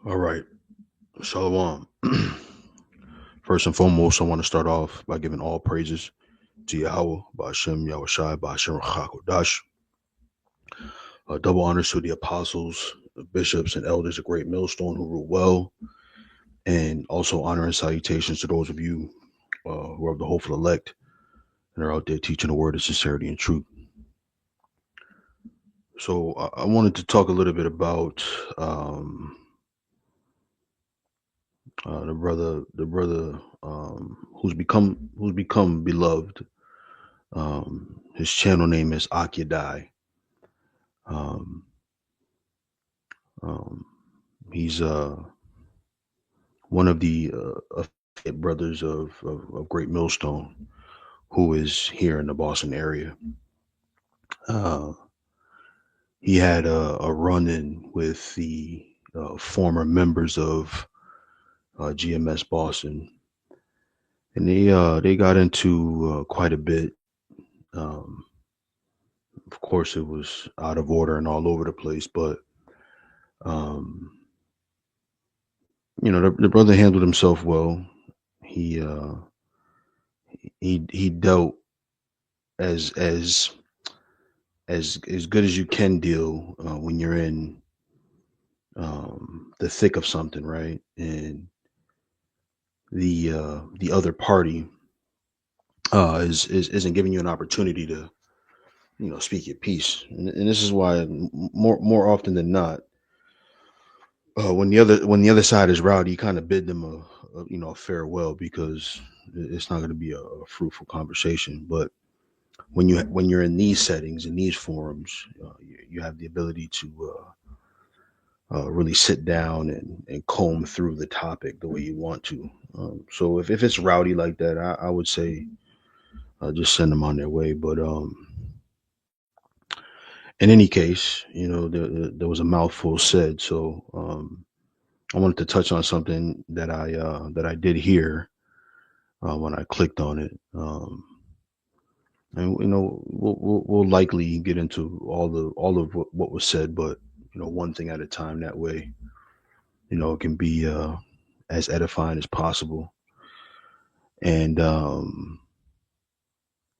All right. Shalom. First and foremost, I want to start off by giving all praises to Yahweh, Ba'ashem, Yahushai, Ba'ashem, Rachakodash. Double honors to the apostles, the bishops, and elders of Great Millstone who rule well, and also honor and salutations to those of you who are of the hopeful elect and are out there teaching the word of sincerity and truth. So I wanted to talk a little bit about the brother who's become beloved. His channel name is Akyadai. Um, um, he's one of the affiliate brothers of Great Millstone, who is here in the Boston area. Uh, he had a run-in with the former members of GMS Boston, and they got into quite a bit. Um, of course, it was out of order and all over the place, but um, the brother handled himself well. He uh, he dealt as as as good as you can deal when you're in the thick of something, right? And the other party is isn't giving you an opportunity to speak your piece, and this is why more often than not, when the other side is rowdy, you kind of bid them a farewell because it's not going to be a fruitful conversation. But when you're in these settings, in these forums, you have the ability to really sit down and comb through the topic the way you want to. So if it's rowdy like that, I would say just send them on their way. But in any case, there was a mouthful said. So I wanted to touch on something that I did hear when I clicked on it. And we'll likely get into all of what was said, but one thing at a time. That way, it can be as edifying as possible, and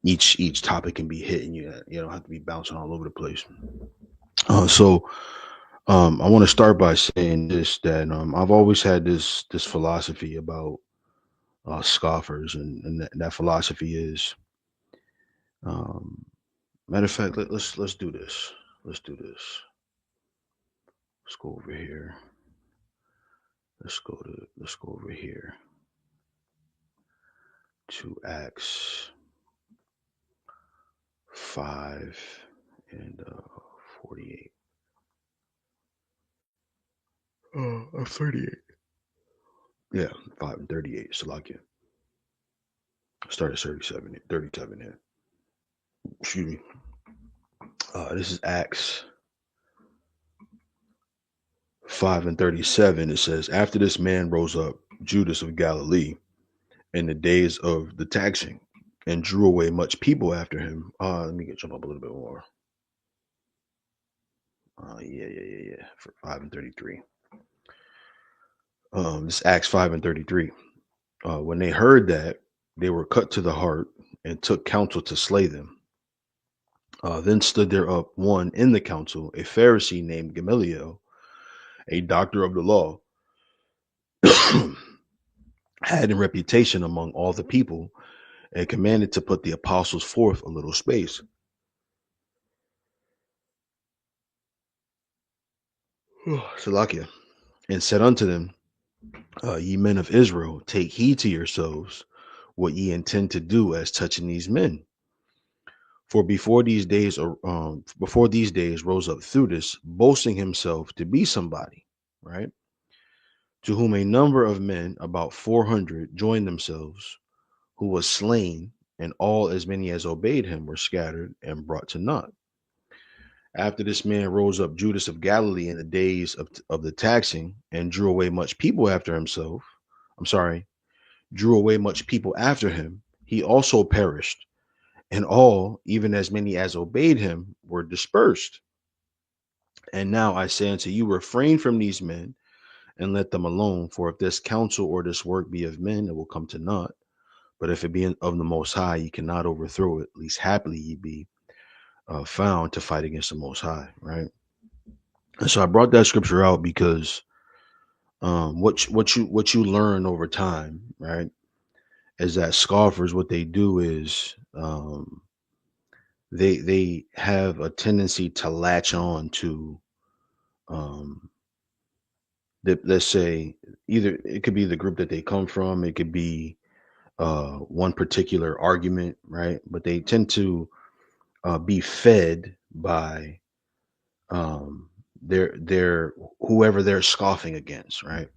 each topic can be hit, and you don't have to be bouncing all over the place. So I want to start by saying this, that I've always had this philosophy about scoffers, and that philosophy is, um, matter of fact, let's do this. Let's do this. Let's go over here. Let's go over here to Acts 5 and 48. 38. Yeah, 5 and 38. Salakia. Start at 37 here. Excuse me. This is Acts 5 and 37. It says, after this man rose up, Judas of Galilee, in the days of the taxing, and drew away much people after him. Let me get jump up a little bit more. Yeah. For 5 and 33. This Acts 5 and 33. When they heard that, they were cut to the heart and took counsel to slay them. Then stood there up one in the council, a Pharisee named Gamaliel, a doctor of the law, had in reputation among all the people, and commanded to put the apostles forth a little space. Salakia. And said unto them, ye men of Israel, take heed to yourselves what ye intend to do as touching these men. For before these days rose up Theudas, boasting himself to be somebody, right? To whom a number of men, about 400, joined themselves, who was slain, and all as many as obeyed him were scattered and brought to naught. After this man rose up Judas of Galilee in the days of the taxing, and drew away much people after himself. I'm sorry, drew away much people after him. He also perished, and all, even as many as obeyed him, were dispersed. And now I say unto you, refrain from these men, and let them alone. For if this counsel or this work be of men, it will come to naught. But if it be of the Most High, ye cannot overthrow it. Least happily ye be found to fight against the Most High, right? And so I brought that scripture out because what you learn over time, right, is that scoffers, what they do is they have a tendency to latch on to um, let's say, either it could be the group that they come from, it could be one particular argument, right? But they tend to be fed by their whoever they're scoffing against, right?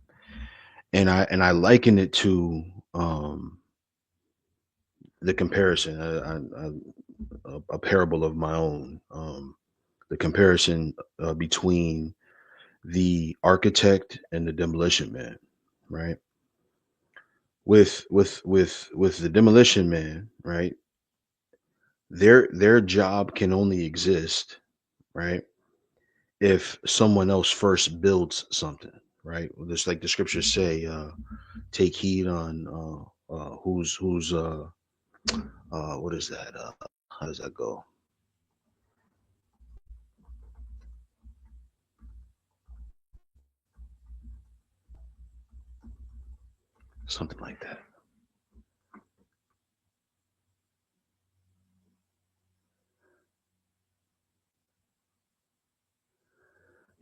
And I liken it to the comparison, a parable of my own, the comparison between the architect and the demolition man, right? With the demolition man, right? Their job can only exist, right, if someone else first builds something, right? Well, just like the scriptures say, take heed on who's what is that? How does that go? Something like that.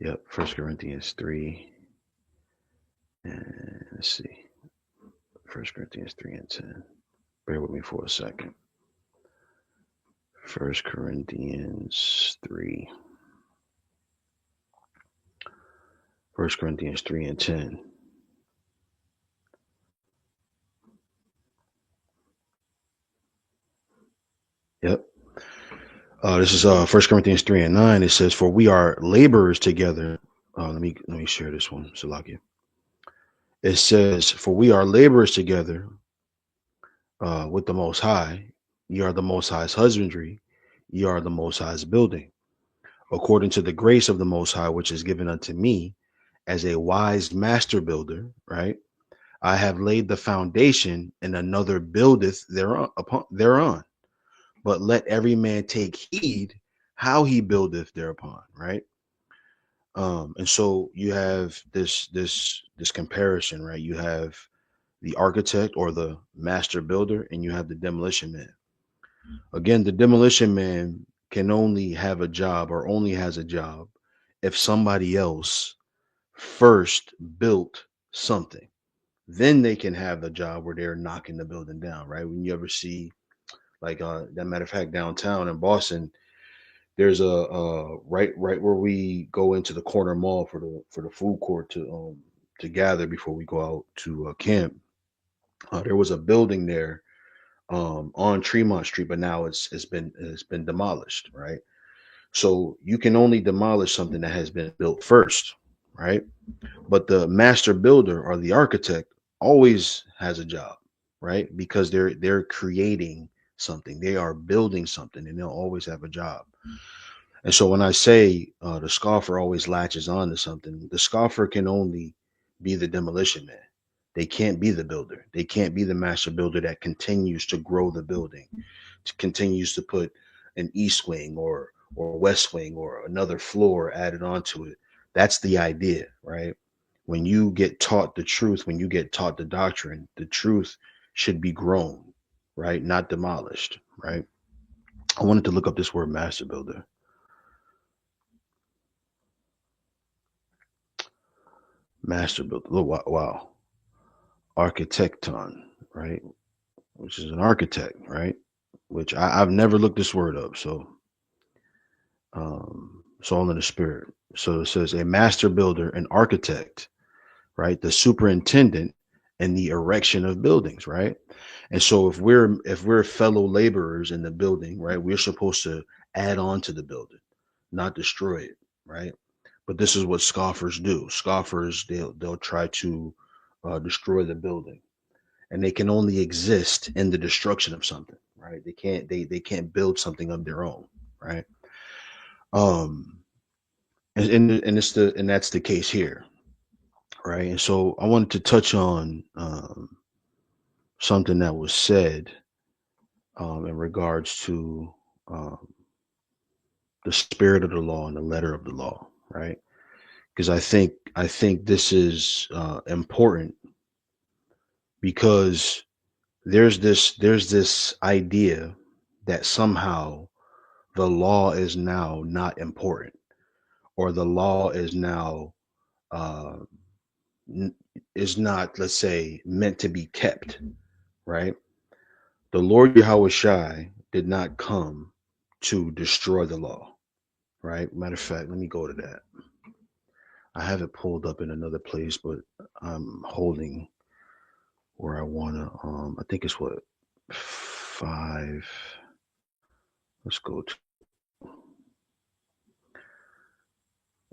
Yep. First Corinthians 3. And let's see. First Corinthians 3 and 10. Bear with me for a second. First Corinthians 3. First Corinthians 3 and 10. Yep. This is First Corinthians 3 and 9. It says, "For we are laborers together." Let me share this one, Salakia. It says, "For we are laborers together with the Most High. Ye are the Most High's husbandry. Ye are the Most High's building. According to the grace of the Most High, which is given unto me as a wise master builder, right? I have laid the foundation, and another buildeth thereon. But let every man take heed how he buildeth thereupon," right? And so you have this comparison, right? You have the architect or the master builder, and you have the demolition man. Again, the demolition man can only have a job, or only has a job, if somebody else first built something. Then they can have a job where they're knocking the building down, right? When you ever see, like, that matter of fact, downtown in Boston, there's a right where we go into the corner mall for the food court to gather before we go out to camp. There was a building there on Tremont Street, but now it's been demolished, right? So you can only demolish something that has been built first, right? But the master builder or the architect always has a job, right? Because they're creating something, they are building something, and they'll always have a job. And so when I say the scoffer always latches on to something, the scoffer can only be the demolition man. They can't be the builder. They can't be the master builder that continues to grow the building, continues to put an east wing or west wing or another floor added onto it. That's the idea, right? When you get taught the truth, when you get taught the doctrine, the truth should be grown, right? Not demolished, right? I wanted to look up this word master builder. Master builder. Oh, wow, wow. Architecton, right? Which is an architect, right? Which I've never looked this word up. So it's all in the spirit. So it says a master builder, an architect, right? The superintendent and the erection of buildings, right? And so if we're fellow laborers in the building, right, we're supposed to add on to the building, not destroy it, right? But this is what scoffers do. Scoffers, they'll try to destroy the building, and they can only exist in the destruction of something, right? They can't build something of their own, right? Um, and that's the case here. right? And so I wanted to touch on something that was said in regards to um, the spirit of the law and the letter of the law, right? Because I think this is important because there's this idea that somehow the law is now not important, or the law is now uh, n- is not, let's say, meant to be kept, right? The Lord Yahweh Shai did not come to destroy the law, right? Matter of fact, let me go to that. I have it pulled up in another place, but I'm holding where I wanna. I think it's what 5. Let's go to.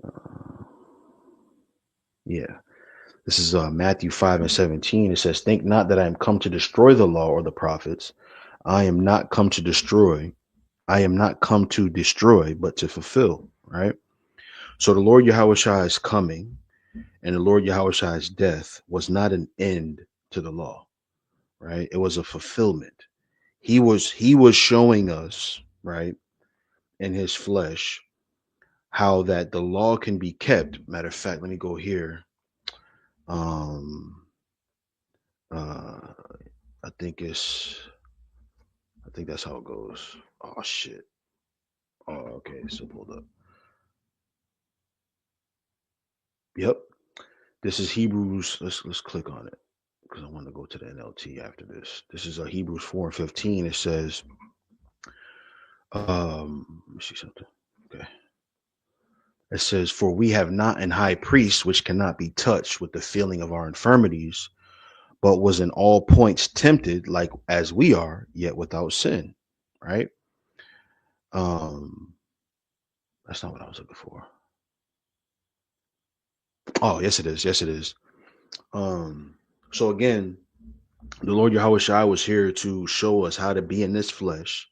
Uh, yeah, this is Matthew 5:17. It says, "Think not that I am come to destroy the law or the prophets. I am not come to destroy. I am not come to destroy, but to fulfill." Right. So the Lord Yahweh Shai is coming, and the Lord Yahweh Shai's death was not an end to the law. Right. It was a fulfillment. He was showing us, right, in his flesh, how that the law can be kept. Matter of fact, let me go here. Um, uh, I think it's. I think that's how it goes. Oh shit. Oh, okay. So pulled up. Yep. This is Hebrews. Let's click on it because I want to go to the NLT after this. This is Hebrews 4:15. It says, let me see something. Okay. It says, "For we have not an high priest which cannot be touched with the feeling of our infirmities, but was in all points tempted like as we are, yet without sin." Right? Um, that's not what I was looking for. Oh, yes, it is. Yes, it is. Um, so again, the Lord Yahweh Shai was here to show us how to be in this flesh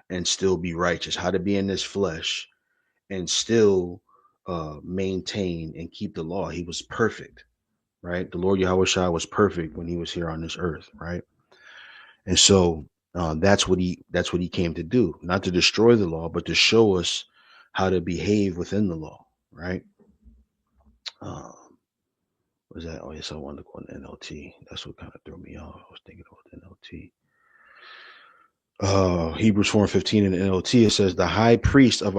and still be righteous, how to be in this flesh and still maintain and keep the law. He was perfect, right? The Lord Yahweh Shai was perfect when he was here on this earth, right? And so that's what he came to do, not to destroy the law, but to show us how to behave within the law, right? Um, was that? Oh yes, I wanted to go in NLT. That's what kind of threw me off. I was thinking about NLT. Hebrews 4:15 in the NLT, it says, "The high priest of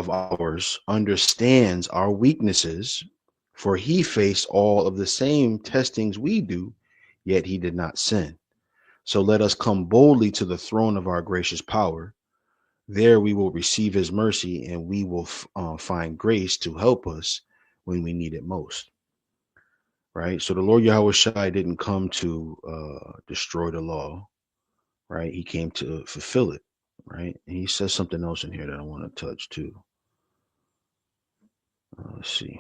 ours understands our weaknesses, for he faced all of the same testings we do, yet he did not sin. So let us come boldly to the throne of our gracious power. There we will receive his mercy, and we will find grace to help us when we need it most." Right. So the Lord Yahweh Shai didn't come to destroy the law, right? He came to fulfill it, right? And he says something else in here that I want to touch too. Let's see.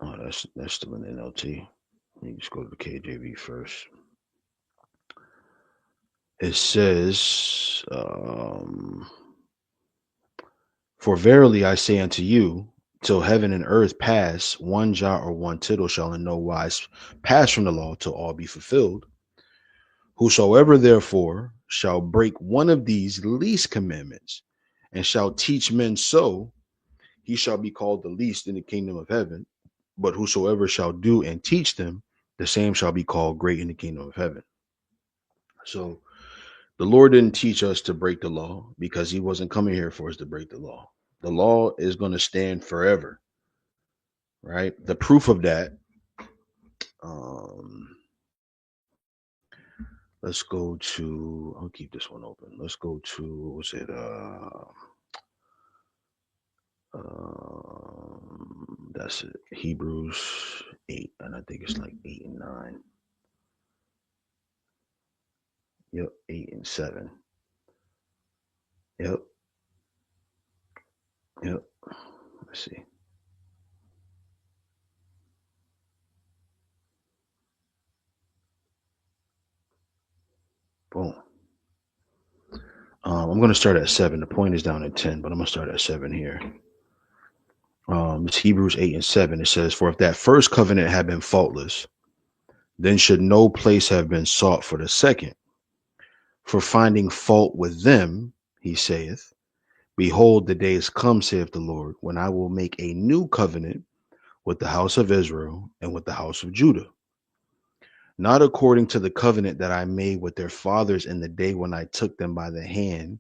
Oh, that's still in NLT. Let me just go to the KJV first. It says, "For verily I say unto you, till heaven and earth pass, one jot or one tittle shall in no wise pass from the law till all be fulfilled. Whosoever therefore shall break one of these least commandments and shall teach men so, he shall be called the least in the kingdom of heaven. But whosoever shall do and teach them, the same shall be called great in the kingdom of heaven." So the Lord didn't teach us to break the law because he wasn't coming here for us to break the law. The law is going to stand forever, right? The proof of that, um, let's go to, I'll keep this one open. Let's go to, what was it? That's it. Hebrews 8, and I think it's like 8 and 9. Yep, 8 and 7. Yep, yep. Let's see. Boom. I'm going to start at 7. The point is down at 10, but I'm going to start at 7 here. It's Hebrews 8 and 7. It says, "For if that first covenant had been faultless, then should no place have been sought for the second. For finding fault with them, he saith, Behold, the days come, saith the Lord, when I will make a new covenant with the house of Israel and with the house of Judah, not according to the covenant that I made with their fathers in the day when I took them by the hand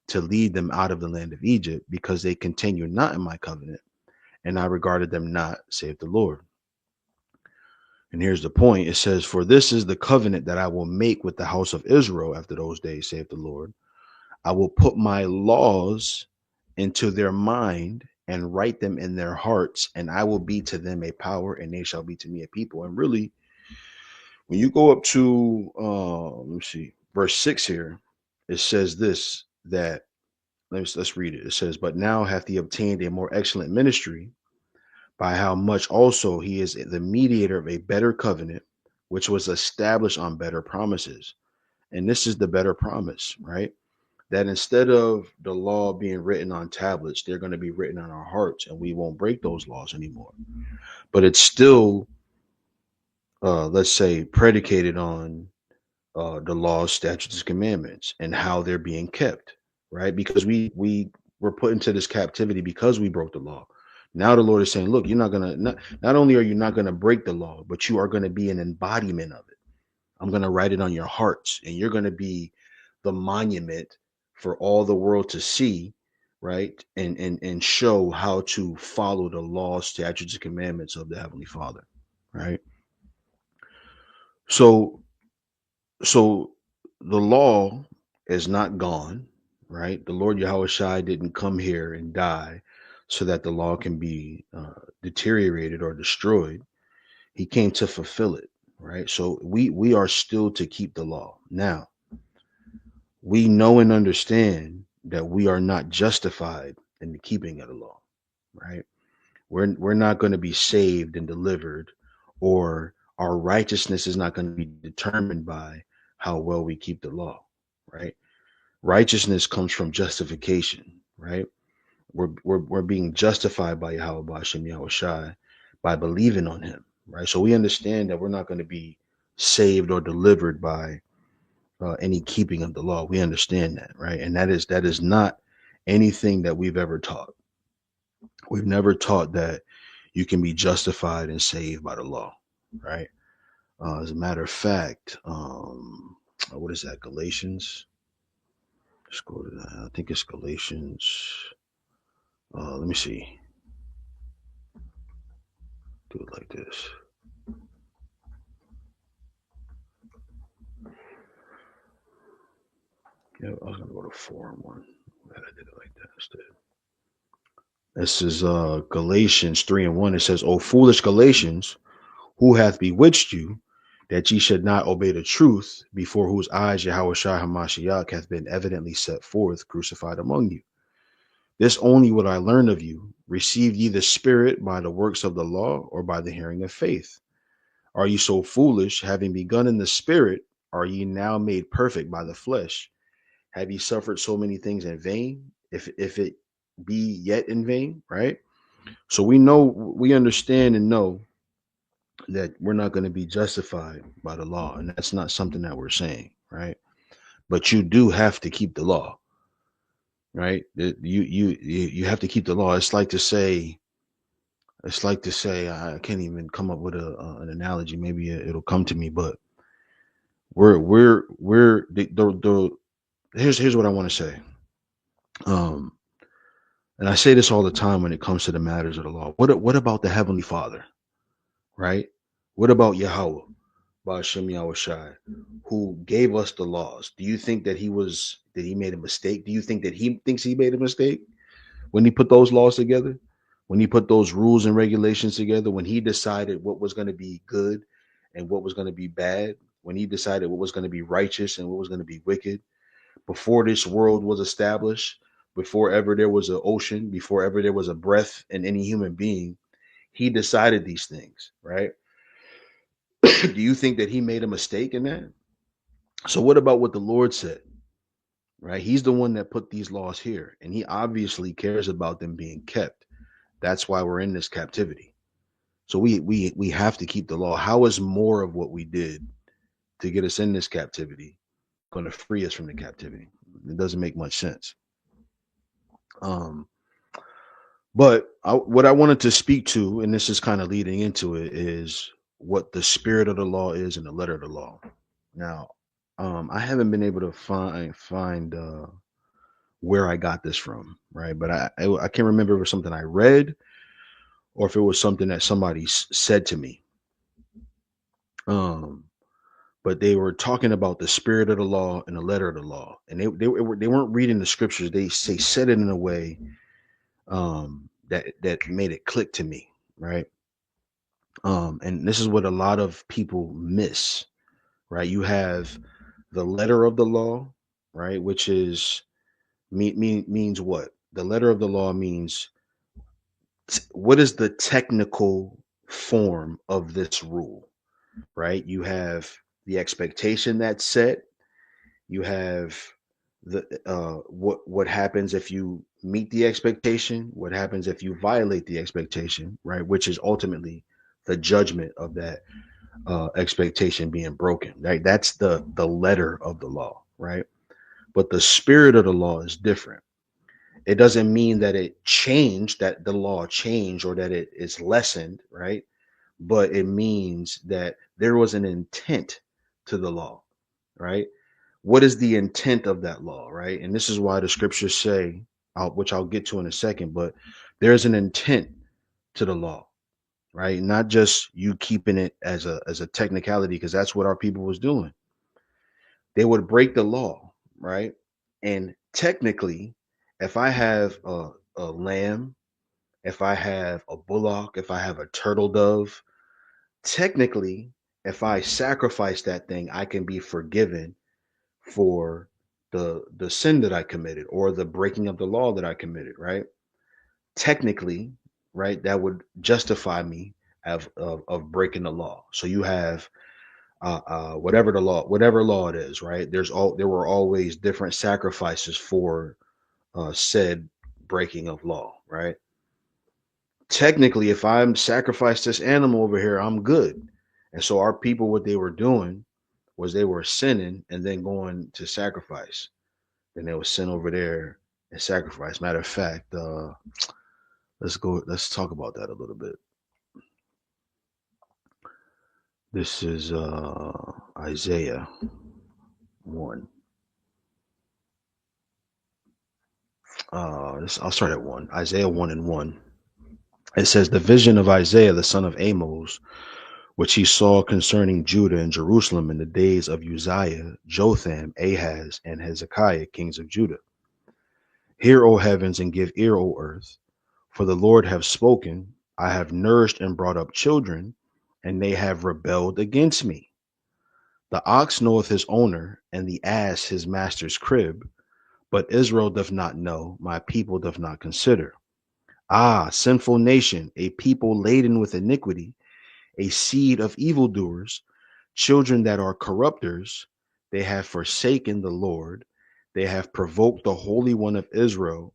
to lead them out of the land of Egypt, because they continued not in my covenant, and I regarded them not, saith the Lord." And here's the point. It says, "For this is the covenant that I will make with the house of Israel after those days, saith the Lord. I will put my laws into their mind and write them in their hearts, and I will be to them a power, and they shall be to me a people." And really, when you go up to let me see, verse 6 here, it says this, that let's read it. It says, "But now hath he obtained a more excellent ministry, by how much also he is the mediator of a better covenant, which was established on better promises." And this is the better promise, right? That instead of the law being written on tablets, they're going to be written on our hearts, and we won't break those laws anymore. But it's still, let's say, predicated on the laws, statutes, and commandments, and how they're being kept, right? Because we were put into this captivity because we broke the law. Now the Lord is saying, "Look, you're not gonna not only are you not gonna break the law, but you are going to be an embodiment of it. I'm going to write it on your hearts, and you're going to be the monument for all the world to see, right? And show how to follow the laws, statutes, and commandments of the Heavenly Father, right?" So so the law is not gone, right? The Lord Yahweh Shai didn't come here and die so that the law can be deteriorated or destroyed. He came to fulfill it, right? So we are still to keep the law. Now, we know and understand that we are not justified in the keeping of the law, right? We're not going to be saved and delivered, or our righteousness is not going to be determined by how well we keep the law, right? Righteousness comes from justification, right? We're being justified by Yahweh Bashem Yahweh Shai by believing on him, right? So we understand that we're not going to be saved or delivered by any keeping of the law. We understand that, right? And that is not anything that we've ever taught. We've never taught that you can be justified and saved by the law, right? As a matter of fact, what is that? Galatians. Let's go to that. I think it's Galatians. Let me see. Do it like this. Yeah, I was gonna go to 4:1. Glad I did it like that instead. This is Galatians 3:1. It says, "O foolish Galatians, who hath bewitched you, that ye should not obey the truth, before whose eyes Yahweh Shai HaMashiach hath been evidently set forth, crucified among you? This only would I learn of you. Received ye the Spirit by the works of the law, or by the hearing of faith? Are ye so foolish, having begun in the Spirit, are ye now made perfect by the flesh? Have ye suffered so many things in vain, if it be yet in vain?" Right? So we understand and know that we're not going to be justified by the law, and that's not something that we're saying, right? But you do have to keep the law, right? You have to keep the law. It's like to say I can't even come up with an analogy. Maybe it'll come to me, but we're the here's what I want to say. Um, and I say this all the time when it comes to the matters of the law. What about the Heavenly Father, right? What about Yahweh, Ba'ashem Yahweh Shai, who gave us the laws? Do you think that he made a mistake? Do you think that he thinks he made a mistake when he put those laws together? When he put those rules and regulations together, when he decided what was going to be good and what was going to be bad, when he decided what was going to be righteous and what was going to be wicked, before this world was established, before ever there was an ocean, before ever there was a breath in any human being, he decided these things, right? Do you think that he made a mistake in that? So what about what the Lord said? Right? He's the one that put these laws here, and he obviously cares about them being kept. That's why we're in this captivity. So we have to keep the law. How is more of what we did to get us in this captivity going to free us from the captivity? It doesn't make much sense. Um, but what I wanted to speak to, and this is kind of leading into it, is what the spirit of the law is and the letter of the law. Now, I haven't been able to find where I got this from, right? But I can't remember if it was something I read or if it was something that somebody said to me. Um, but they were talking about the spirit of the law and the letter of the law, and they weren't reading the scriptures. They said it in a way that made it click to me, right? And this is what a lot of people miss, right? You have the letter of the law, right, which is means what? The letter of the law means what is the technical form of this rule, right? You have the expectation that's set. You have the what happens if you meet the expectation, what happens if you violate the expectation, right? Which is ultimately the judgment of that expectation being broken, right? That's the letter of the law, right? But the spirit of the law is different. It doesn't mean that it changed, that the law changed, or that it is lessened, right? But it means that there was an intent to the law, right? What is the intent of that law, right? And this is why the scriptures say, which I'll get to in a second, but there's an intent to the law, right? Not just you keeping it as a technicality, because that's what our people was doing. They would break the law, right? And technically, if I have a lamb, if I have a bullock, if I have a turtle dove, technically, if I sacrifice that thing, I can be forgiven for the sin that I committed or the breaking of the law that I committed, right? Technically, right, that would justify me of breaking the law. So you have whatever law it is, right? There were always different sacrifices for said breaking of law, right? Technically, if I'm sacrifice this animal over here, I'm good. And so our people, what they were doing was they were sinning and then going to sacrifice. Then they would sin over there and sacrifice. Matter of fact, let's talk about that a little bit. This is Isaiah 1. I'll start at 1. Isaiah 1 and 1. It says, the vision of Isaiah, the son of Amos, which he saw concerning Judah and Jerusalem in the days of Uzziah, Jotham, Ahaz, and Hezekiah, kings of Judah. Hear, O heavens, and give ear, O earth, for the Lord hath spoken. I have nourished and brought up children, and they have rebelled against me. The ox knoweth his owner, and the ass his master's crib, but Israel doth not know, my people doth not consider. Ah, sinful nation, a people laden with iniquity, a seed of evildoers, children that are corrupters, they have forsaken the Lord, they have provoked the Holy One of Israel,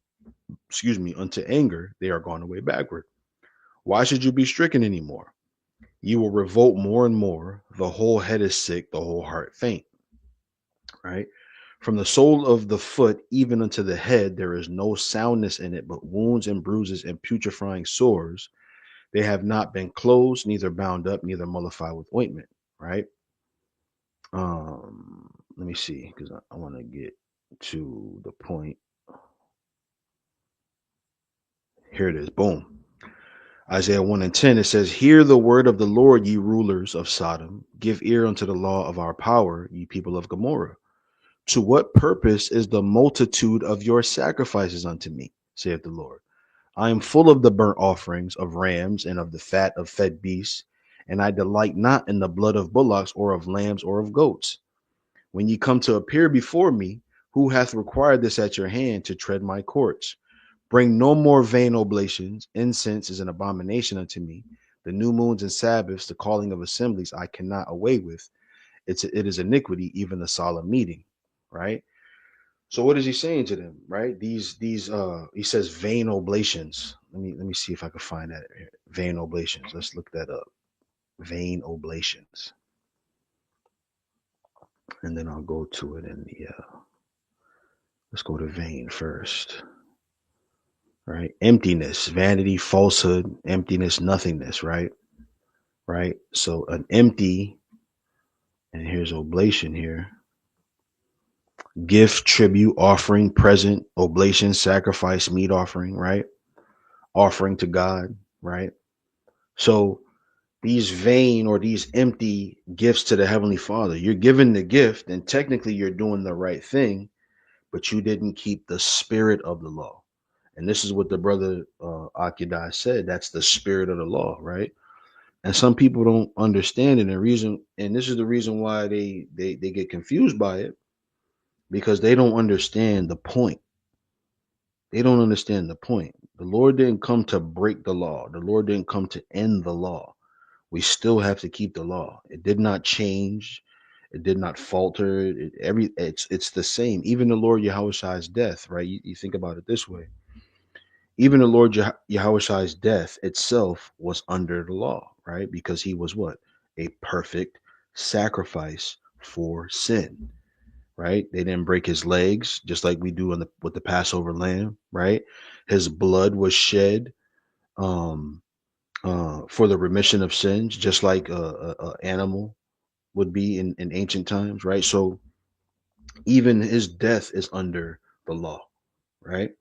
unto anger, they are gone away backward. Why should you be stricken anymore? You will revolt more and more. The whole head is sick, the whole heart faint. Right? From the sole of the foot even unto the head, there is no soundness in it, but wounds and bruises and putrefying sores. They have not been closed, neither bound up, neither mollified with ointment. Right? Let me see, because I want to get to the point. Here it is. Boom. Isaiah 1 and 10, it says, hear the word of the Lord, ye rulers of Sodom. Give ear unto the law of our power, ye people of Gomorrah. To what purpose is the multitude of your sacrifices unto me, saith the Lord? I am full of the burnt offerings of rams and of the fat of fed beasts, and I delight not in the blood of bullocks or of lambs or of goats. When ye come to appear before me, who hath required this at your hand to tread my courts? Bring no more vain oblations. Incense is an abomination unto me. The new moons and Sabbaths, the calling of assemblies, I cannot away with. It is iniquity, even the solemn meeting. Right. So what is he saying to them? Right. These he says vain oblations. let me see if I can find that here. Vein oblations. Let's look that up. Vein oblations, and then I'll go to it in the. Let's go to vein first. Right, emptiness, vanity, falsehood, emptiness, nothingness. Right, right. So an empty, and here's oblation here. Gift, tribute, offering, present, oblation, sacrifice, meat offering. Right, offering to God. Right. So these vain or these empty gifts to the Heavenly Father. You're given the gift, and technically you're doing the right thing, but you didn't keep the spirit of the law. And this is what the brother Akidai said. That's the spirit of the law, right? And some people don't understand it. And this is the reason why they get confused by it, because they don't understand the point. They don't understand the point. The Lord didn't come to break the law. The Lord didn't come to end the law. We still have to keep the law. It did not change. It did not falter. It's the same. Even the Lord Yahweh's death, right? You think about it this way. Even the Lord Yahweh's death itself was under the law, right? Because he was what? A perfect sacrifice for sin, right? They didn't break his legs, just like we do with the Passover lamb, right? His blood was shed. Um, for the remission of sins, just like a animal would be in ancient times, right? So even his death is under the law, right?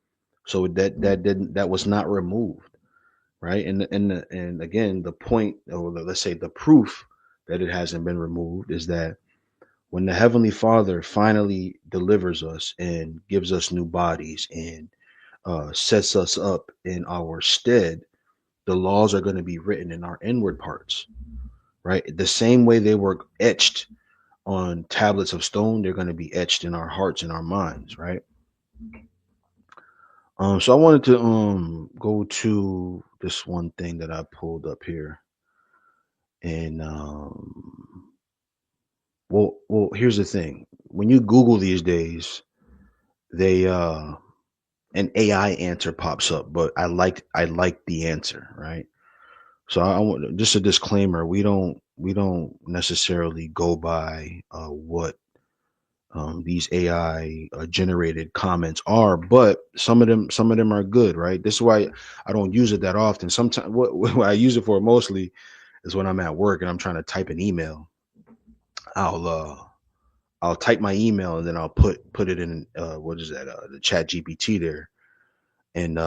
So that was not removed, right? And again, the point, or let's say the proof that it hasn't been removed, is that when the Heavenly Father finally delivers us and gives us new bodies and sets us up in our stead, the laws are going to be written in our inward parts, right? The same way they were etched on tablets of stone, they're going to be etched in our hearts and our minds, right? So I wanted to go to this one thing that I pulled up here, and well, here's the thing: when you Google these days, they an AI answer pops up, but I like the answer, right? So I want just a disclaimer: we don't necessarily go by what these AI generated comments are, but some of them are good, right? This is why I don't use it that often. Sometimes what I use it for mostly is when I'm at work and I'm trying to type an email. I'll uh I'll type my email and then I'll put it in what is that the Chat GPT there, and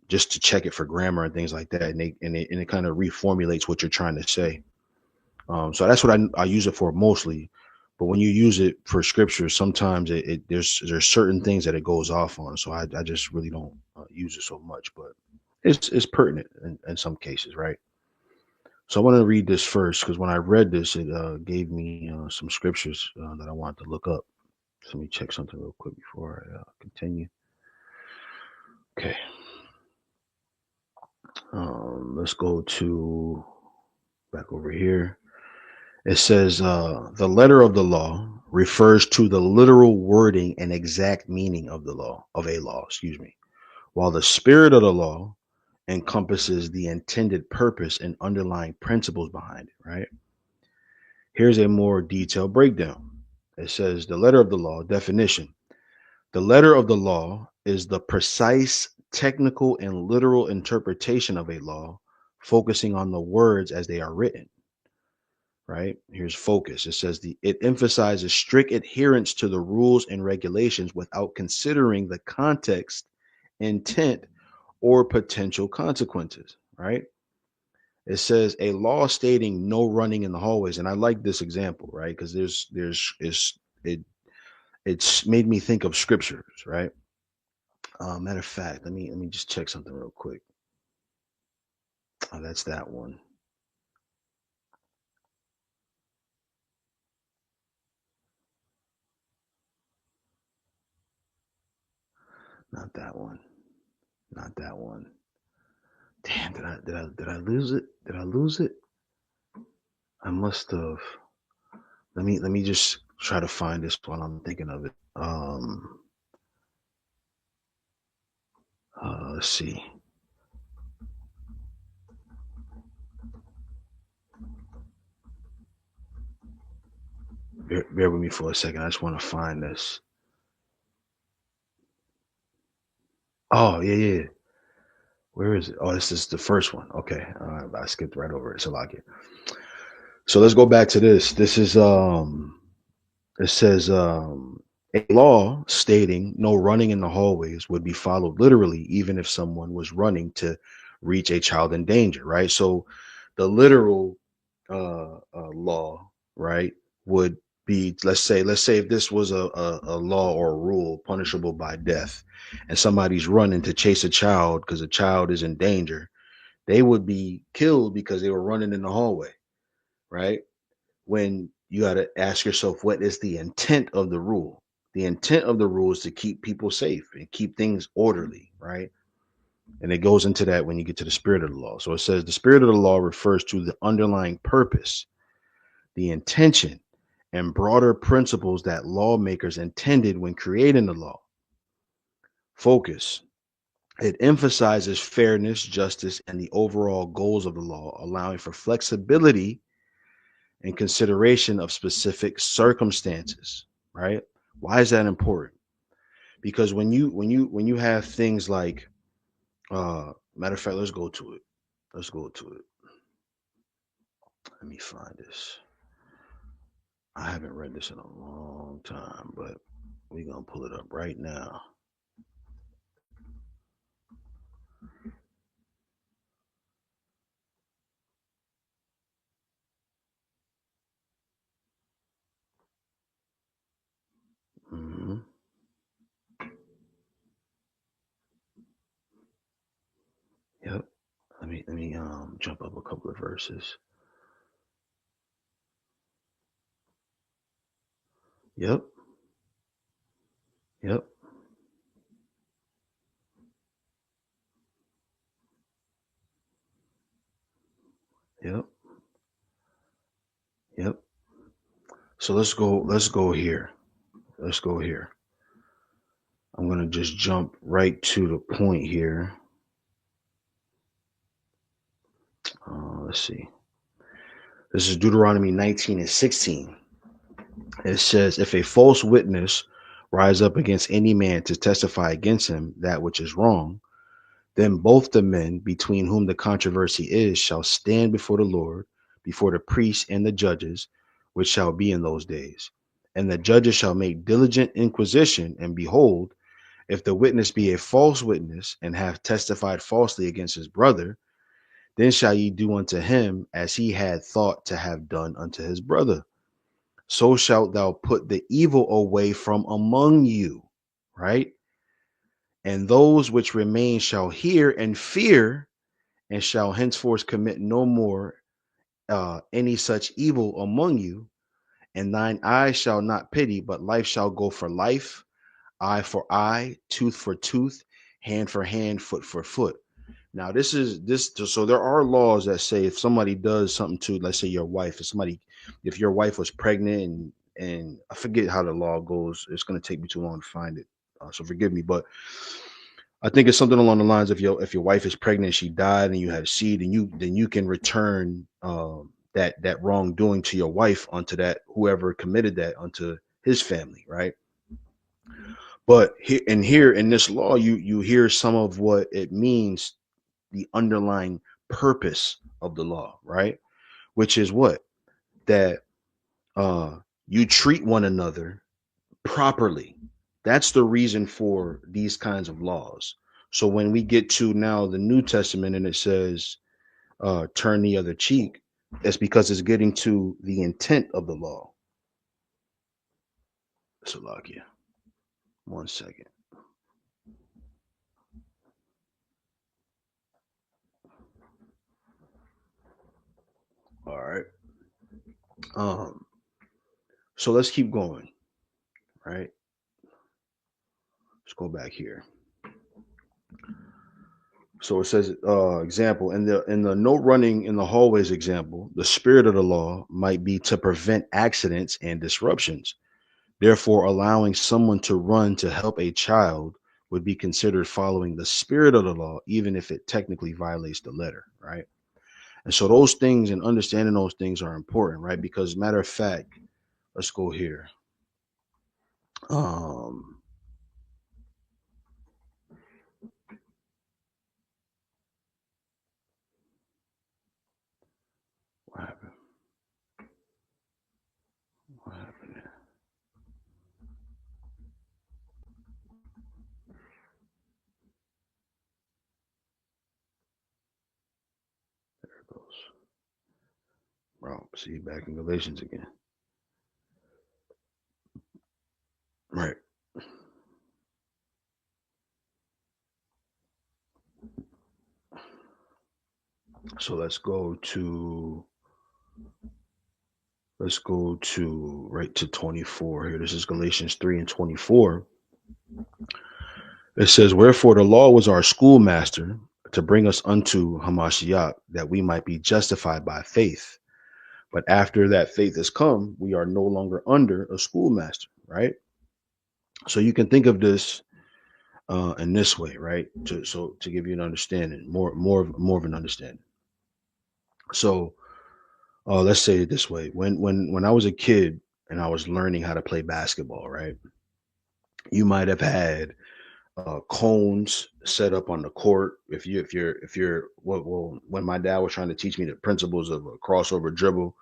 just to check it for grammar and things like that, and it kind of reformulates what you're trying to say. So that's what I use it for mostly. But when you use it for scripture, sometimes there's certain things that it goes off on. So I just really don't use it so much. But it's pertinent in some cases, right? So I want to read this first because when I read this, it gave me some scriptures that I wanted to look up. So let me check something real quick before I continue. Okay, let's go to back over here. It says the letter of the law refers to the literal wording and exact meaning of the law, of a law, excuse me, while the spirit of the law encompasses the intended purpose and underlying principles behind it, right? Here's a more detailed breakdown. It says the letter of the law definition. The letter of the law is the precise, technical, and literal interpretation of a law, focusing on the words as they are written, right? Here's focus. It says it emphasizes strict adherence to the rules and regulations without considering the context, intent, or potential consequences, right? It says a law stating no running in the hallways, and I like this example, right? Because it's made me think of scriptures, right? Matter of fact, let me just check something real quick. Oh, that's that one. Not that one. Not that one. Damn, did I lose it? Did I lose it? I must have. Let me just try to find this while I'm thinking of it. Let's see. Bear with me for a second. I just want to find this. Oh, yeah, yeah. Where is it? Oh, this is the first one. Okay. I skipped right over it. So like it. So let's go back to this. This is it says a law stating no running in the hallways would be followed literally even if someone was running to reach a child in danger, right? So the literal law, right, would be, let's say if this was a law or a rule punishable by death, and somebody's running to chase a child because a child is in danger, they would be killed because they were running in the hallway, right? When you got to ask yourself, what is the intent of the rule? The intent of the rule is to keep people safe and keep things orderly, right? And it goes into that when you get to the spirit of the law. So it says the spirit of the law refers to the underlying purpose, the intention, and broader principles that lawmakers intended when creating the law. Focus. It emphasizes fairness, justice, and the overall goals of the law, allowing for flexibility and consideration of specific circumstances, right? Why is that important? Because when you have things like matter of fact, let's go to it. Let's go to it. Let me find this. I haven't read this in a long time, but we're gonna pull it up right now. hmm Yep. Let me jump up a couple of verses. Yep. Yep. Yep. Yep. So let's go here. Let's go here. I'm gonna just jump right to the point here. Let's see. This is Deuteronomy 19 and 16. It says, if a false witness rise up against any man to testify against him that which is wrong, then both the men between whom the controversy is shall stand before the Lord, before the priests and the judges, which shall be in those days. And the judges shall make diligent inquisition, and behold, if the witness be a false witness and have testified falsely against his brother, then shall ye do unto him as he had thought to have done unto his brother. So shalt thou put the evil away from among you, right? And those which remain shall hear and fear, and shall henceforth commit no more any such evil among you. And thine eye shall not pity, but life shall go for life, eye for eye, tooth for tooth, hand for hand, foot for foot. Now, this is this. So there are laws that say if somebody does something to, let's say, your wife, if your wife was pregnant and I forget how the law goes. It's going to take me too long to find it, so forgive me. But I think it's something along the lines of if your wife is pregnant, she died, and you have seed, and you can return that wrongdoing to your wife onto that whoever committed that onto his family, right? But here in this law, you hear some of what it means, the underlying purpose of the law, right? Which is what? That you treat one another properly. That's the reason for these kinds of laws. So when we get to now the New Testament and it says turn the other cheek, it's because it's getting to the intent of the law. Salakia. 1 second. All right. Um, so let's keep going, right? Let's go back here. So it says, example in the no running in the hallways example, the spirit of the law might be to prevent accidents and disruptions. Therefore, allowing someone to run to help a child would be considered following the spirit of the law, even if it technically violates the letter, right? And so those things and understanding those things are important, right? Because matter of fact, Let's go here. Um, what happened? What happened there? There it goes. Bro, see, back in Galatians again. Right. So let's go to right to 24 here. This is Galatians 3:24. It says, "Wherefore the law was our schoolmaster to bring us unto Hamashiach, that we might be justified by faith. But after that faith has come, we are no longer under a schoolmaster," right? So you can think of this in this way, right? To give you an understanding, more of an understanding. So let's say it this way: when I was a kid and I was learning how to play basketball, right? You might have had cones set up on the court. If you're when my dad was trying to teach me the principles of a crossover dribble,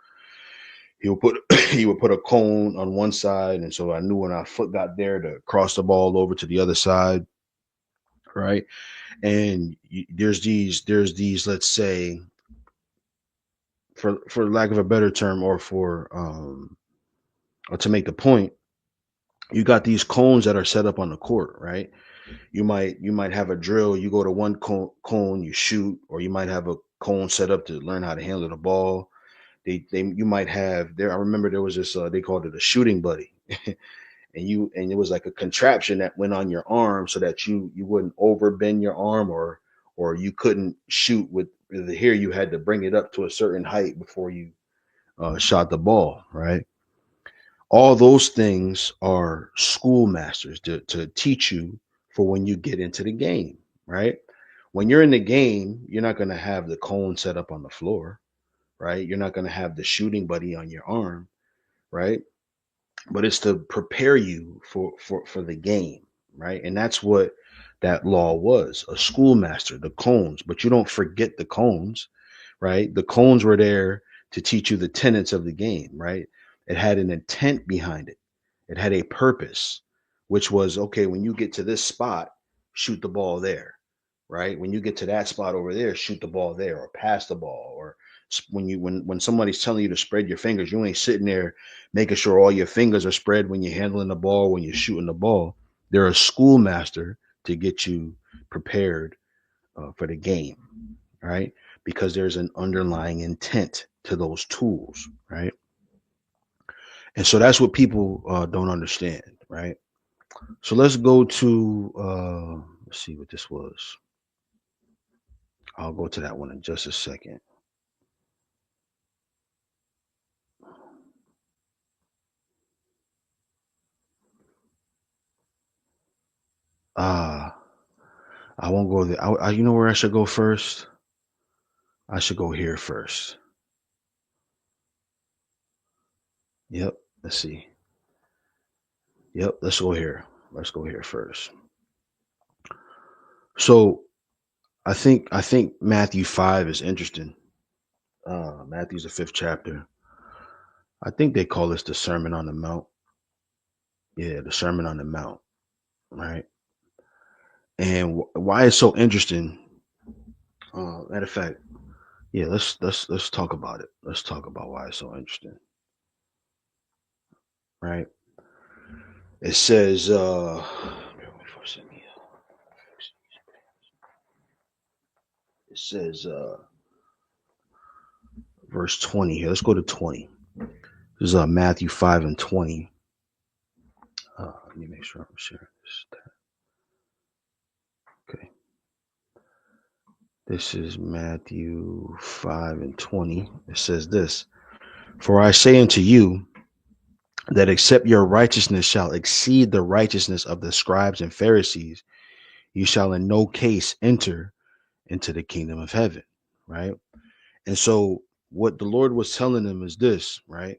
he would put he would put a cone on one side, and so I knew when our foot got there to cross the ball over to the other side, right? And there's these, let's say, for lack of a better term, or to make the point, you got these cones that are set up on the court, right? You might have a drill. You go to one cone, you shoot, or you might have a cone set up to learn how to handle the ball. They you might have there. I remember there was this. They called it a shooting buddy, and it was like a contraption that went on your arm so that you wouldn't overbend your arm, or you couldn't shoot with the here. You had to bring it up to a certain height before you shot the ball, right? All those things are schoolmasters to teach you for when you get into the game, right? When you're in the game, you're not going to have the cone set up on the floor, right? You're not going to have the shooting buddy on your arm, right? But it's to prepare you for the game, right? And that's what that law was, a schoolmaster, the cones. But you don't forget the cones, right? The cones were there to teach you the tenets of the game, right? It had an intent behind it. It had a purpose, which was, okay, when you get to this spot, shoot the ball there, right? When you get to that spot over there, shoot the ball there, or pass the ball, or when somebody's telling you to spread your fingers, you ain't sitting there making sure all your fingers are spread when you're handling the ball, when you're shooting the ball. They're a schoolmaster to get you prepared for the game, right? Because there's an underlying intent to those tools, right? And so that's what people don't understand, right? So let's go to let's see what this was. I'll go to that one in just a second. Ah, I won't go there. You know where I should go first? I should go here first. Yep. Let's see. Yep. Let's go here. Let's go here first. So I think Matthew 5 is interesting. Matthew's the fifth chapter. I think they call this the Sermon on the Mount. Yeah, the Sermon on the Mount, right? And why it's so interesting. Matter of fact, yeah, let's talk about it. Let's talk about why it's so interesting, right? It says, it says, verse 20 here. Let's go to 20. This is Matthew 5:20. Let me make sure I'm sharing this. Okay. This is Matthew 5:20. It says this: "For I say unto you, that except your righteousness shall exceed the righteousness of the scribes and Pharisees, you shall in no case enter into the kingdom of heaven." Right. And so what the Lord was telling them is this, right?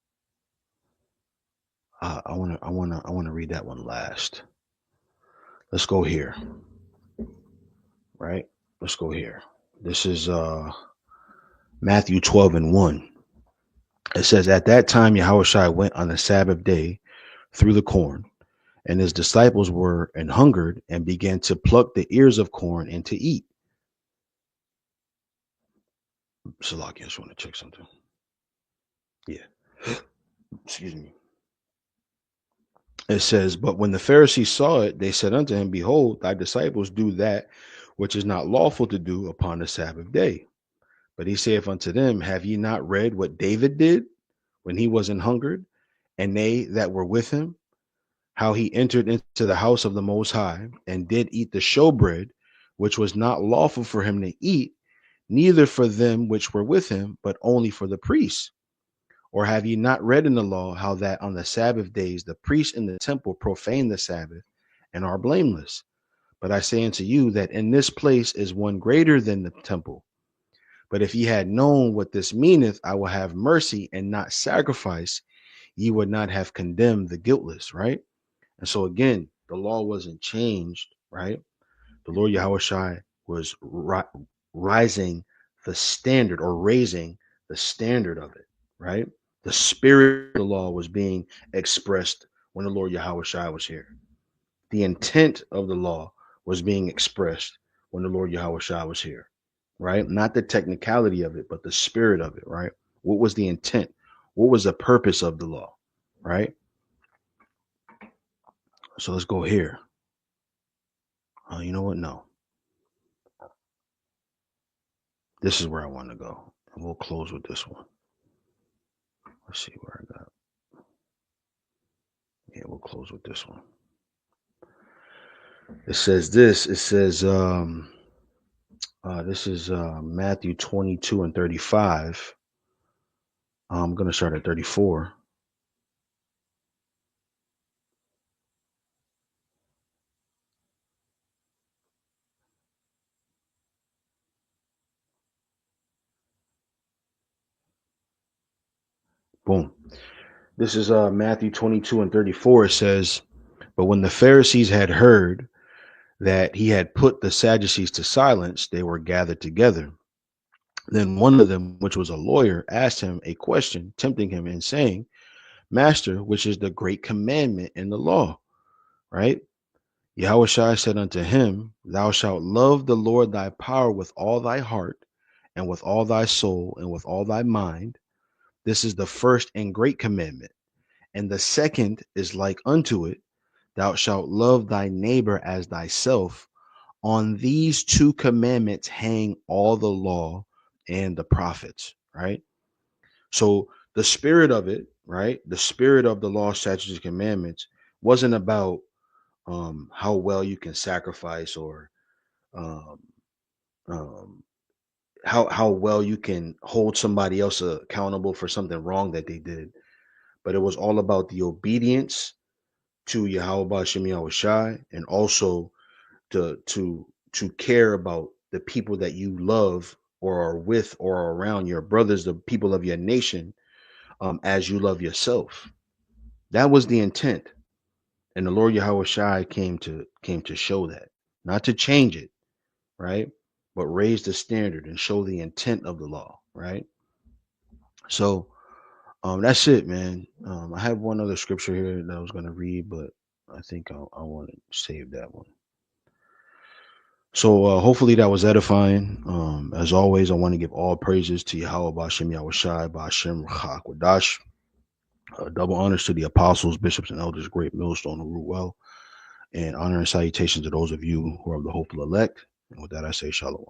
I want to read that one last. Let's go here, right? Let's go here. This is Matthew 12 and 1. It says, "At that time, Yahushua went on the Sabbath day through the corn, and his disciples were and hungered and began to pluck the ears of corn and to eat." Salaki, I just want to check something. Yeah. Excuse me. It says, "But when the Pharisees saw it, they said unto him, Behold, thy disciples do that which is not lawful to do upon the Sabbath day. But he saith unto them, Have ye not read what David did when he was an hungered, and they that were with him, how he entered into the house of the Most High, and did eat the showbread, which was not lawful for him to eat, neither for them which were with him, but only for the priests? Or have ye not read in the law how that on the Sabbath days the priests in the temple profane the Sabbath and are blameless? But I say unto you that in this place is one greater than the temple. But if ye had known what this meaneth, I will have mercy and not sacrifice, ye would not have condemned the guiltless," right? And so again, the law wasn't changed, right? The Lord Yahushua was rising the standard, or raising the standard of it, right? The spirit of the law was being expressed when the Lord Yahushua was here. The intent of the law was being expressed when the Lord Yahushua was here, right? Not the technicality of it, but the spirit of it, right? What was the intent? What was the purpose of the law, right? So let's go here. You know what? No. This is where I want to go. And we'll close with this one. Let's see where I got. Yeah, we'll close with this one. It says this. It says, this is Matthew 22 and 35. I'm going to start at 34. Boom. This is Matthew 22 and 34. It says, "But when the Pharisees had heard that he had put the Sadducees to silence, they were gathered together. Then one of them, which was a lawyer, asked him a question, tempting him and saying, Master, which is the great commandment in the law?" Right? Yahushua said unto him, "Thou shalt love the Lord thy power with all thy heart, and with all thy soul, and with all thy mind. This is the first and great commandment. And the second is like unto it, Thou shalt love thy neighbor as thyself. On these two commandments hang all the law and the prophets," right? So the spirit of it, right? The spirit of the law, statutes, and commandments wasn't about how well you can sacrifice, or um, um, how well you can hold somebody else accountable for something wrong that they did. But it was all about the obedience to Yahweh Shem Yahushai, and also to care about the people that you love, or are with, or are around, your brothers, the people of your nation, as you love yourself. That was the intent. And the Lord Yahushai came to show that, not to change it, right? But raise the standard and show the intent of the law, right? So that's it, man. I have one other scripture here that I was going to read, but I think I want to save that one. So hopefully that was edifying. As always, I want to give all praises to Yahweh Bashem Yahushai Bashem Rachak. Double honors to the apostles, bishops, and elders, great millstone who rule well, and honor and salutations to those of you who are of the hopeful elect. And with that, I say shalom.